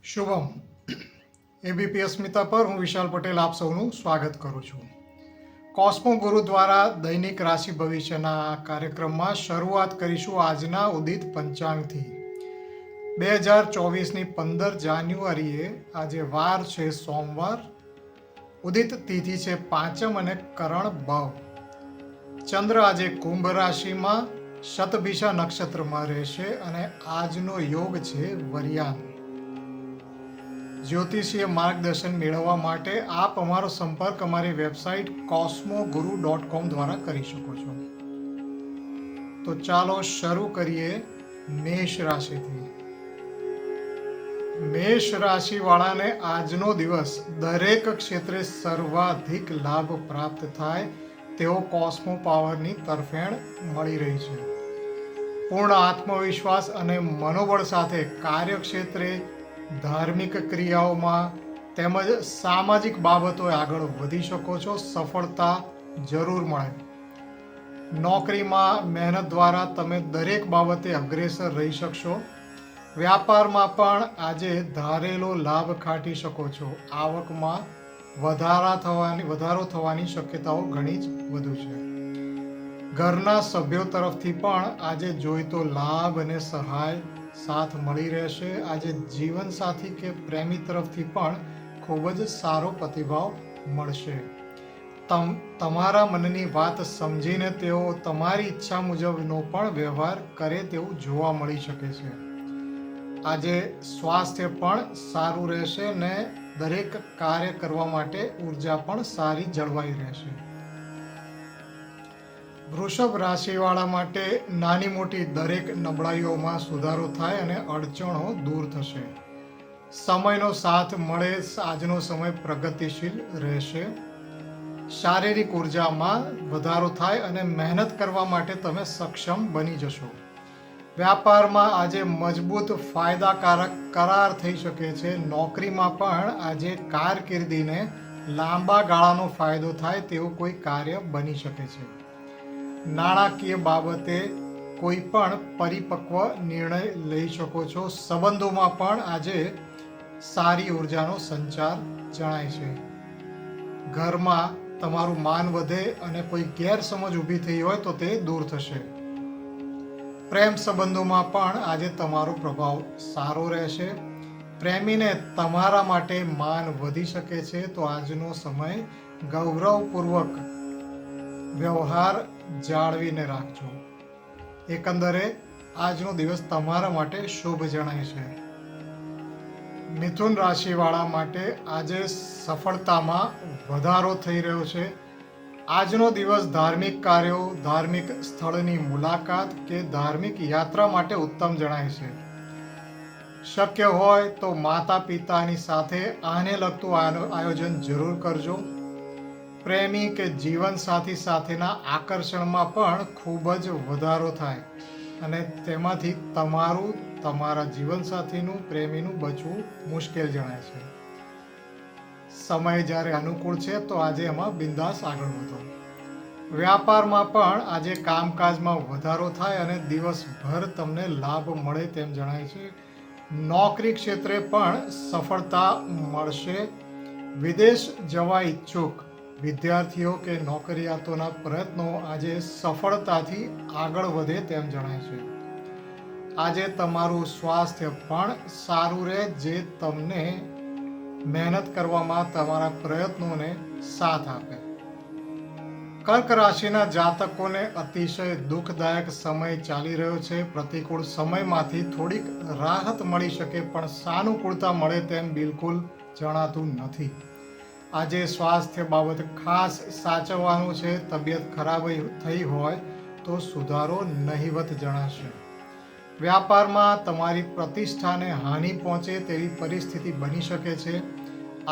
Shubham ABP અસ્મિતા પર હું વિશાલ પટેલ આપ સૌનું સ્વાગત કરું છું. કોસ્મો ગુરુ દ્વારા દૈનિક રાશિ ભવિષ્યના કાર્યક્રમમાં શરૂઆત કરીશું આજના ઉદિત પંચાંગથી. 2024ની 15 જાન્યુઆરીએ આજે વાર છે સોમવાર, ઉદિત તિથિ છે પાંચમ અને કરણ ભવ. ચંદ્ર આજે કુંભ રાશિમાં શતભિષા નક્ષત્રમાં રહેશે અને આજનો યોગ છે વરિયાન. જ્યોતિષીય માર્ગદર્શન મેળવવા માટે આપ અમારો સંપર્ક અમારી વેબસાઇટ cosmoguru.com દ્વારા કરી શકો છો. તો ચાલો શરૂ કરીએ મેષ રાશિથી. મેષ રાશિવાળાને આજનો દિવસ દરેક ક્ષેત્રે સર્વાધિક લાભ પ્રાપ્ત થાય તેવો કોસ્મો પાવરની તરફેણ મળી રહી છે. પૂર્ણ આત્મવિશ્વાસ અને મનોબળ સાથે કાર્યક્ષેત્રે, ધાર્મિક ક્રિયાઓમાં તેમજ સામાજિક બાબતોએ આગળ વધી શકો છો. સફળતા જરૂર મળે. નોકરીમાં મહેનત દ્વારા તમે દરેક બાબતે અગ્રેસર રહી શકશો. વ્યાપારમાં પણ આજે ધારેલો લાભ ખાટી શકો છો. આવકમાં વધારો થવાની શક્યતાઓ ઘણી જ વધુ છે. ઘરના સભ્યો તરફથી પણ આજે જોઈતો લાભ અને સહાય સાથ મળી રહેશે. આજે જીવનસાથી કે પ્રેમી તરફથી પણ ખૂબ જ સારો પ્રતિભાવ મળશે. તમારા મનની વાત સમજીને તેઓ તમારી ઈચ્છા મુજબનો પણ વ્યવહાર કરે તેવું જોવા મળી શકે છે. આજે સ્વાસ્થ્ય પણ સારું રહેશે ને દરેક કાર્ય કરવા માટે ઉર્જા પણ સારી જળવાઈ રહેશે. વૃષભ રાશિવાળા માટે નાની મોટી દરેક નબળાઈઓમાં સુધારો થાય અને અડચણો દૂર થશે. સમયનો સાથ મળે. આજનો સમય પ્રગતિશીલ રહેશે. શારીરિક ઉર્જામાં વધારો થાય અને મહેનત કરવા માટે તમે સક્ષમ બની જશો. વ્યાપારમાં આજે મજબૂત ફાયદાકારક કરાર થઈ શકે છે. નોકરીમાં પણ આજે કારકિર્દીને લાંબા ગાળાનો ફાયદો થાય તેવું કોઈ કાર્ય બની શકે છે. નાણાકીય બાબતે કોઈ પણ પરિપક્વ નિર્ણય લઈ શકો છો. સંબંધોમાં પણ આજે સારી ઉર્જાનો સંચાર જણાય છે. ઘરમાં તમારું માન વધે અને કોઈ ગેરસમજ ઊભી થઈ હોય તો તે દૂર થશે. પ્રેમ સંબંધોમાં પણ આજે તમારો પ્રભાવ સારો રહેશે. પ્રેમીને તમારા માટે માન વધી શકે છે. તો આજનો સમય ગૌરવપૂર્વક વ્યવહાર જાળવીને રાખજો. એકંદરે આજનો દિવસ તમારા માટે શુભ જણાય છે. મિથુન રાશિવાળા માટે આજે સફળતામાં વધારો થઈ રહ્યો છે. આજનો દિવસ ધાર્મિક કાર્યો, ધાર્મિક સ્થળની મુલાકાત કે ધાર્મિક યાત્રા માટે ઉત્તમ જણાય છે. શક્ય હોય તો માતા પિતાની સાથે આને લગતું આયોજન જરૂર કરજો. પ્રેમી કે જીવનસાથી સાથેના આકર્ષણમાં પણ ખૂબ જ વધારો થાય અને તેમાંથી તમારા જીવનસાથીનું, પ્રેમીનું બચવું મુશ્કેલ જણાય છે. સમય જ્યારે અનુકૂળ છે તો આજે એમાં બિંદાસ આગળ વધો. વ્યાપારમાં પણ આજે કામકાજમાં વધારો થાય અને દિવસભર તમને લાભ મળે તેમ જણાય છે. નોકરી ક્ષેત્રે પણ સફળતા મળશે. વિદેશ જવા ઈચ્છુક વિદ્યાર્થીઓ કે નોકરિયાતોના પ્રયત્નો આજે સફળતાથી આગળ વધે તેમ જણાય છે. આજે તમારું સ્વાસ્થ્ય પણ સારું રહે, જે તમને મહેનત કરવામાં તમારા પ્રયત્નોને સાથ આપે. કર્ક રાશિના જાતકોને અતિશય દુઃખદાયક સમય ચાલી રહ્યો છે. પ્રતિકૂળ સમયમાંથી થોડીક રાહત મળી શકે પણ સાનુકૂળતા મળે તેમ બિલકુલ જણાતું નથી. આજે સ્વાસ્થ્ય બાબત ખાસ સાચવવાનું છે. તબિયત ખરાબ થઈ હોય તો સુધારો નહિવત જણાશે. વ્યાપારમાં તમારી પ્રતિષ્ઠાને હાનિ પહોંચે તેવી પરિસ્થિતિ બની શકે છે.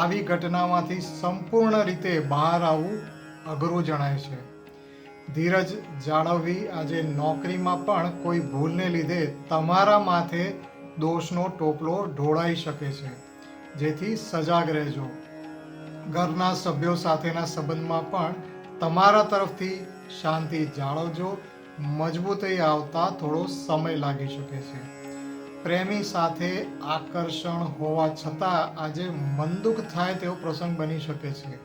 આવી ઘટનામાંથી સંપૂર્ણ રીતે બહાર આવવું અઘરું જણાય છે. ધીરજ જાળવવી. આજે નોકરીમાં પણ કોઈ ભૂલને લીધે તમારા માથે દોષનો ટોપલો ઢોળાઈ શકે છે, જેથી સજાગ રહેજો. ઘરના સભ્યો સાથેના સંબંધમાં પણ તમારા તરફથી શાંતિ જાળવજો. મજબૂતાઈ આવતા થોડો સમય લાગી શકે છે. પ્રેમી સાથે આકર્ષણ હોવા છતાં આજે મન દુઃખ થાય તેવો પ્રસંગ બની શકે છે,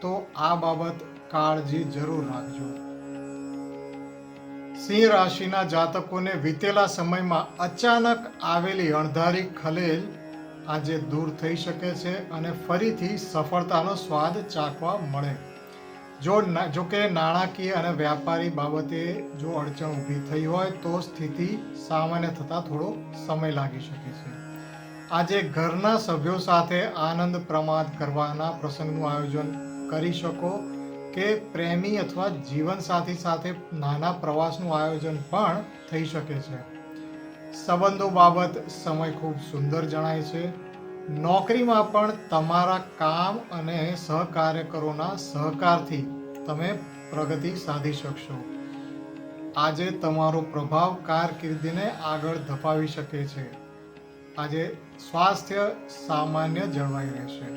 તો આ બાબત કાળજી જરૂર રાખજો. સિંહ રાશિના જાતકોને વીતેલા સમયમાં અચાનક આવેલી અણધારી ખલેલ આજે દૂર થઈ શકે છે અને ફરીથી સફળતાનો સ્વાદ ચાખવા મળે. જો કે નાણાકીય અને વ્યાપારી બાબતે જો અડચણ ઊભી થઈ હોય તો સ્થિતિ સામાન્ય થતાં થોડો સમય લાગી શકે છે. આજે ઘરના સભ્યો સાથે આનંદ પ્રમાદ કરવાના પ્રસંગનું આયોજન કરી શકો કે પ્રેમી અથવા જીવનસાથી સાથે નાના પ્રવાસનું આયોજન પણ થઈ શકે છે. સંબંધો બાબત સમય ખૂબ સુંદર જણાય છે. નોકરીમાં પણ તમારા કામ અને સહકાર્યકરોના સહકારથી તમે પ્રગતિ સાધી શકશો. આજે તમારો પ્રભાવ કારકિર્દીને આગળ ધપાવી શકે છે. આજે સ્વાસ્થ્ય સામાન્ય જળવાઈ રહેશે.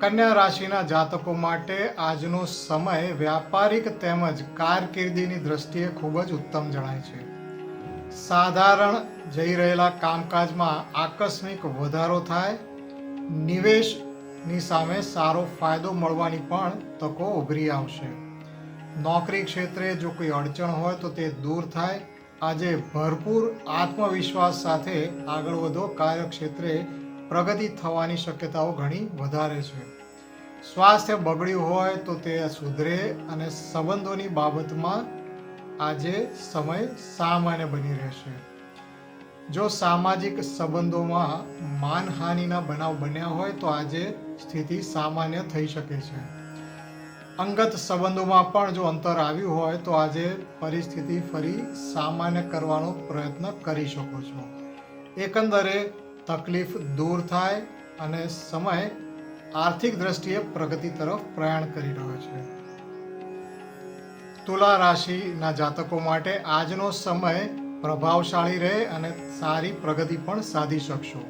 કન્યા રાશિના જાતકો માટે આજનો સમય વ્યાપારિક તેમજ કારકિર્દીની દ્રષ્ટિએ ખૂબ જ ઉત્તમ જણાય છે. સાધારણ જઈ રહેલા કામકાજમાં આકસ્મિક વધારો થાય. નિવેશની સામે સારો ફાયદો મળવાની પણ તકો ઉભરી આવશે. નોકરી ક્ષેત્રે જો કોઈ અડચણ હોય તો તે દૂર થાય. આજે ભરપૂર આત્મવિશ્વાસ સાથે આગળ વધો. કાર્યક્ષેત્રે પ્રગતિ થવાની શક્યતાઓ ઘણી વધારે છે. સ્વાસ્થ્ય બગડ્યું હોય તો તે સુધરે અને સંબંધોની બાબતમાં આજે સમય સામાન્ય બની રહેશે. જો સામાજિક સંબંધોમાં માનહાનિના બનાવ બન્યા હોય તો આજે સ્થિતિ સામાન્ય થઈ શકે છે. અંગત સંબંધોમાં પણ જો અંતર આવ્યું હોય તો આજે પરિસ્થિતિ ફરી સામાન્ય કરવાનો પ્રયત્ન કરી શકો છો. એકંદરે તકલીફ દૂર થાય અને સમય આર્થિક દ્રષ્ટિએ પ્રગતિ તરફ પ્રયાણ કરી રહ્યો છે. તુલા રાશિના જાતકો માટે આજનો સમય પ્રભાવશાળી રહે અને સારી પ્રગતિ પણ સાધી શકશો.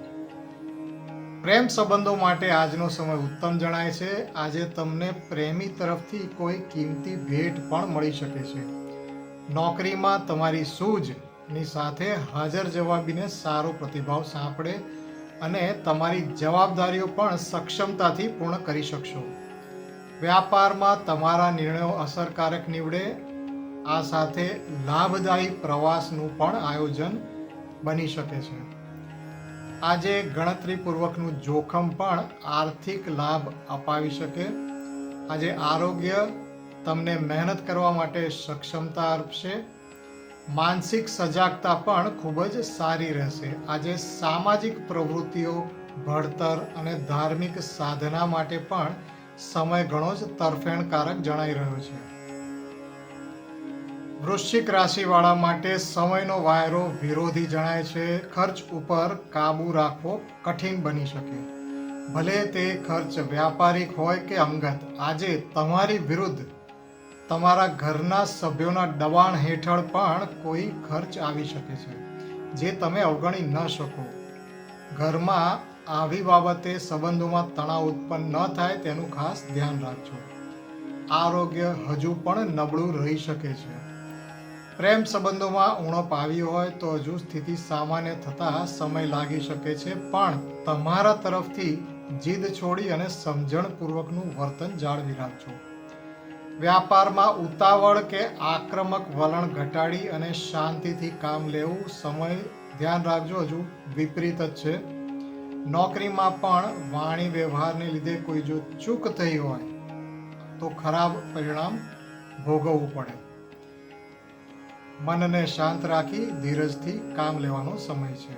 પ્રેમ સંબંધો માટે આજનો સમય ઉત્તમ જણાય છે. આજે તમને પ્રેમી તરફથી કોઈ કિંમતી ભેટ પણ મળી શકે છે. નોકરીમાં તમારી સૂઝની સાથે હાજર જવાબીને સારો પ્રતિભાવ સાંપડે અને તમારી જવાબદારીઓ પણ સક્ષમતાથી પૂર્ણ કરી શકશો. વ્યાપારમાં તમારા નિર્ણયો અસરકારક નીવડે. આ સાથે લાભદાયી પ્રવાસનું પણ આયોજન બની શકે છે. આજે ગણતરીપૂર્વકનું જોખમ પણ આર્થિક લાભ અપાવી શકે. આજે આરોગ્ય તમને મહેનત કરવા માટે સક્ષમતા આપશે. માનસિક સજાગતા પણ ખૂબ જ સારી રહેશે. આજે સામાજિક પ્રવૃત્તિઓ, ભણતર અને ધાર્મિક સાધના માટે પણ સમય ઘણો જ તરફેણકારક જણાઈ રહ્યો છે. વૃશ્ચિક રાશિવાળા માટે સમયનો વાયરો વિરોધી જણાય છે. ખર્ચ ઉપર કાબુ રાખવો કઠિન બની શકે. ભલે તે ખર્ચ વ્યાપારિક હોય કે અંગત. આજે તમારી વિરુદ્ધ તમારા ઘરના સભ્યોના દબાણ હેઠળ પણ કોઈ ખર્ચ આવી શકે છે જે તમે અવગણી ન શકો. ઘરમાં આવી બાબતે સંબંધોમાં તણાવ ઉત્પન્ન ન થાય તેનું ખાસ ધ્યાન રાખજો. આરોગ્ય હજુ પણ નબળું રહી શકે છે. પ્રેમ સંબંધોમાં ઉણપ આવી હોય તો હજુ સ્થિતિ સામાન્ય થતાં સમય લાગી શકે છે, પણ તમારા તરફથી જીદ છોડી અને સમજણપૂર્વકનું વર્તન જાળવી રાખજો. વ્યાપારમાં ઉતાવળ કે આક્રમક વલણ ઘટાડી અને શાંતિથી કામ લેવું. સમય ધ્યાન રાખજો, હજુ વિપરીત જ છે. નોકરીમાં પણ વાણી વ્યવહારને લીધે કોઈ જો ચૂક થઈ હોય તો ખરાબ પરિણામ ભોગવવું પડે. મનને શાંત રાખી ધીરજથી કામ લેવાનો સમય છે.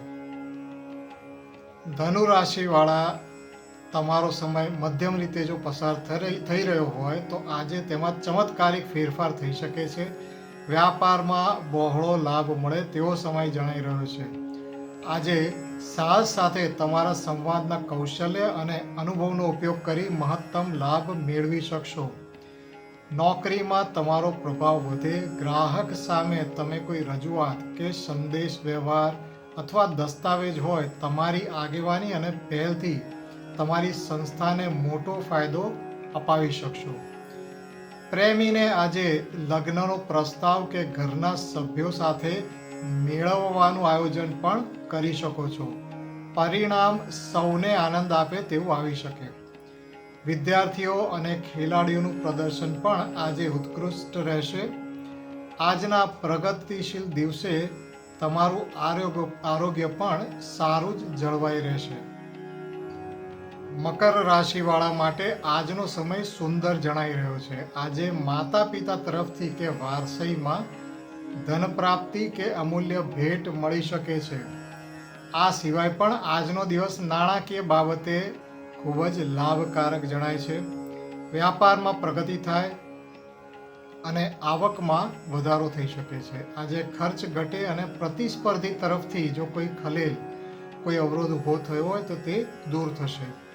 ધનુ રાશિવાળા તમારો સમય મધ્યમ રીતે જો પસાર થઈ રહ્યો હોય તો આજે તેમાં ચમત્કારિક ફેરફાર થઈ શકે છે. વ્યાપારમાં બહોળો લાભ મળે તેવો સમય જણાઈ રહ્યો છે. આજે સાહસ સાથે તમારા સંવાદના કૌશલ્ય અને અનુભવનો ઉપયોગ કરી મહત્તમ લાભ મેળવી શકશો. નોકરીમાં તમારો પ્રભાવ વધે. ગ્રાહક સામે તમે કોઈ રજૂઆત કે સંદેશ વ્યવહાર અથવા દસ્તાવેજ હોય, તમારી આગેવાની અને પહેલથી તમારી સંસ્થાને મોટો ફાયદો અપાવી શકશો. પ્રેમીને આજે લગ્નનો પ્રસ્તાવ કે ઘરના સભ્યો સાથે મેળવવાનું આયોજન પણ કરી શકો છો. પરિણામ સૌને આનંદ આપે તેવું આવી શકે. વિદ્યાર્થીઓ અને ખેલાડીઓનું પ્રદર્શન પણ આજે ઉત્કૃષ્ટ રહેશે. આજના પ્રગતિશીલ દિવસે તમારું આરોગ્ય પણ સારું જ જળવાઈ રહેશે. મકર રાશિવાળા માટે આજનો સમય સુંદર જણાઈ રહ્યો છે. આજે માતા પિતા તરફથી કે વારસાઈમાં ધન પ્રાપ્તિ કે અમૂલ્ય ભેટ મળી શકે છે. આ સિવાય પણ આજનો દિવસ નાણાકીય બાબતે ખૂબ જ લાભકારક જણાય છે. વ્યાપારમાં પ્રગતિ થાય અને આવકમાં વધારો થઈ શકે છે. આજે ખર્ચ ઘટે અને પ્રતિસ્પર્ધી તરફથી જો કોઈ ખલેલ, કોઈ અવરોધ ઊભો થયો હોય તો તે દૂર થશે.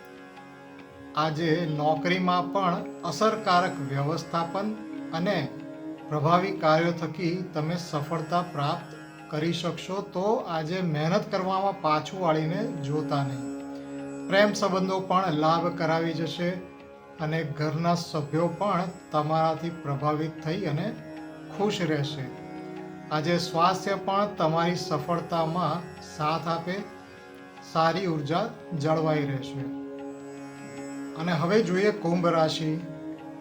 આજે નોકરીમાં પણ અસરકારક વ્યવસ્થાપન અને પ્રભાવી કાર્યો થકી તમે સફળતા પ્રાપ્ત કરી શકશો. તો આજે મહેનત કરવામાં પાછું વાળીને જોતા નહીં. પ્રેમ સંબંધો પણ લાભ કરાવી જશે અને ઘરના સભ્યો પણ તમારાથી પ્રભાવિત થઈ અને ખુશ રહેશે. આજે સ્વાસ્થ્ય પણ તમારી સફળતામાં સાથ આપે, સારી ઉર્જા જળવાઈ રહેશે. અને હવે જોઈએ કુંભ રાશિ.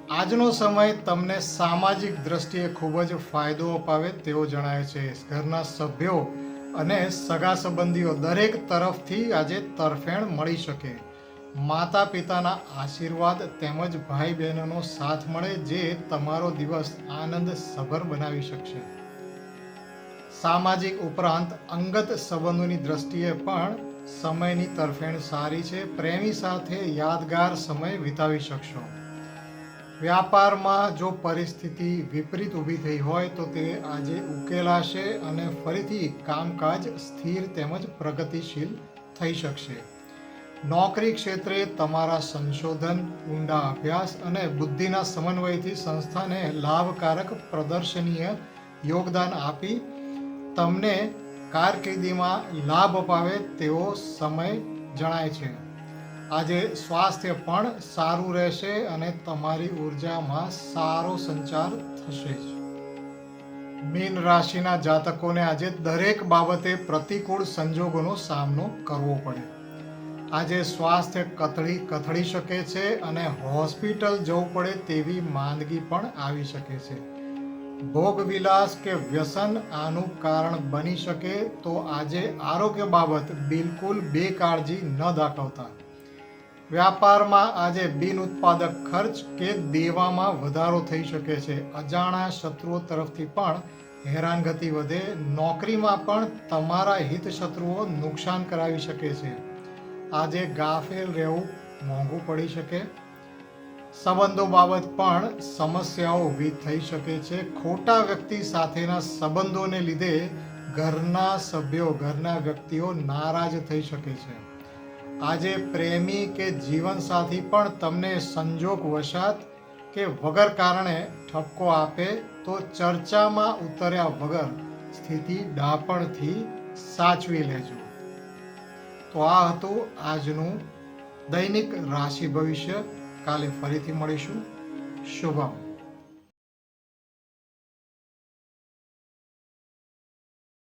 આજનો સમય તમને સામાજિક દ્રષ્ટિએ ખૂબ જ ફાયદો અપાવે તેવો જણાય છે. ઘરના સભ્યો અને સગા સંબંધીઓ દરેક તરફથી આજે તરફેણ મળી શકે. માતા પિતાના આશીર્વાદ તેમજ ભાઈ બહેનોનો સાથ મળે જે તમારો દિવસ આનંદસભર બનાવી શકશે. સામાજિક ઉપરાંત અંગત સંબંધોની દ્રષ્ટિએ પણ સમયની તરફેણ સારી છે. પ્રેમી સાથે યાદગાર સમય વિતાવી શકશો. વ્યાપારમાં જો પરિસ્થિતિ વિપરીત ઊભી થઈ હોય તો તે આજે ઉકેલાશે અને ફરીથી કામકાજ સ્થિર તેમજ પ્રગતિશીલ થઈ શકશે. નોકરી ક્ષેત્રે તમારા સંશોધન, ઊંડા અભ્યાસ અને બુદ્ધિના સમન્વયથી સંસ્થાને લાભકારક પ્રદર્શનીય યોગદાન આપી તમને કારકિર્દીમાં લાભ અપાવે તેવો સમય જણાય છે. આજે સ્વાસ્થ્ય પણ સારું રહેશે અને તમારી ઉર્જામાં સારો સંચાર થશે જ. મીન રાશિના જાતકોને આજે દરેક બાબતે પ્રતિકૂળ સંજોગોનો સામનો કરવો પડે. આજે સ્વાસ્થ્ય કથળી શકે છે અને હોસ્પિટલ જવું પડે તેવી માંદગી પણ આવી શકે છે. ભોગવિલાસ કે વ્યસન આનું કારણ બની શકે. તો આજે આરોગ્ય બાબત બિલકુલ બેકાળજી ન દાખવતા. વ્યાપારમાં આજે બિન ઉત્પાદક ખર્ચ કે દેવામાં વધારો થઈ શકે છે. અજાણ્યા શત્રુઓ તરફથી પણ હેરાનગતિ વધે. નોકરીમાં પણ તમારા હિત શત્રુઓ નુકસાન કરાવી શકે છે. આજે ગાફેલ રહેવું મોંઘું પડી શકે. સંબંધો બાબત પણ સમસ્યાઓ ઊભી થઈ શકે છે. ખોટા વ્યક્તિ સાથેના સંબંધોને લીધે ઘરના સભ્યો, ઘરના વ્યક્તિઓ નારાજ થઈ શકે છે. આજે પ્રેમી કે જીવનસાથી પણ તમને સંજોગ વશાત કે વગર કારણે ઠપકો આપે તો ચર્ચામાં ઉતર્યા વગર સ્થિતિ ડાપણથી સાચવી લેજો. તો આ હતું આજનું દૈનિક રાશિ ભવિષ્ય. કાલે ફરીથી મળીશું. શુભમ.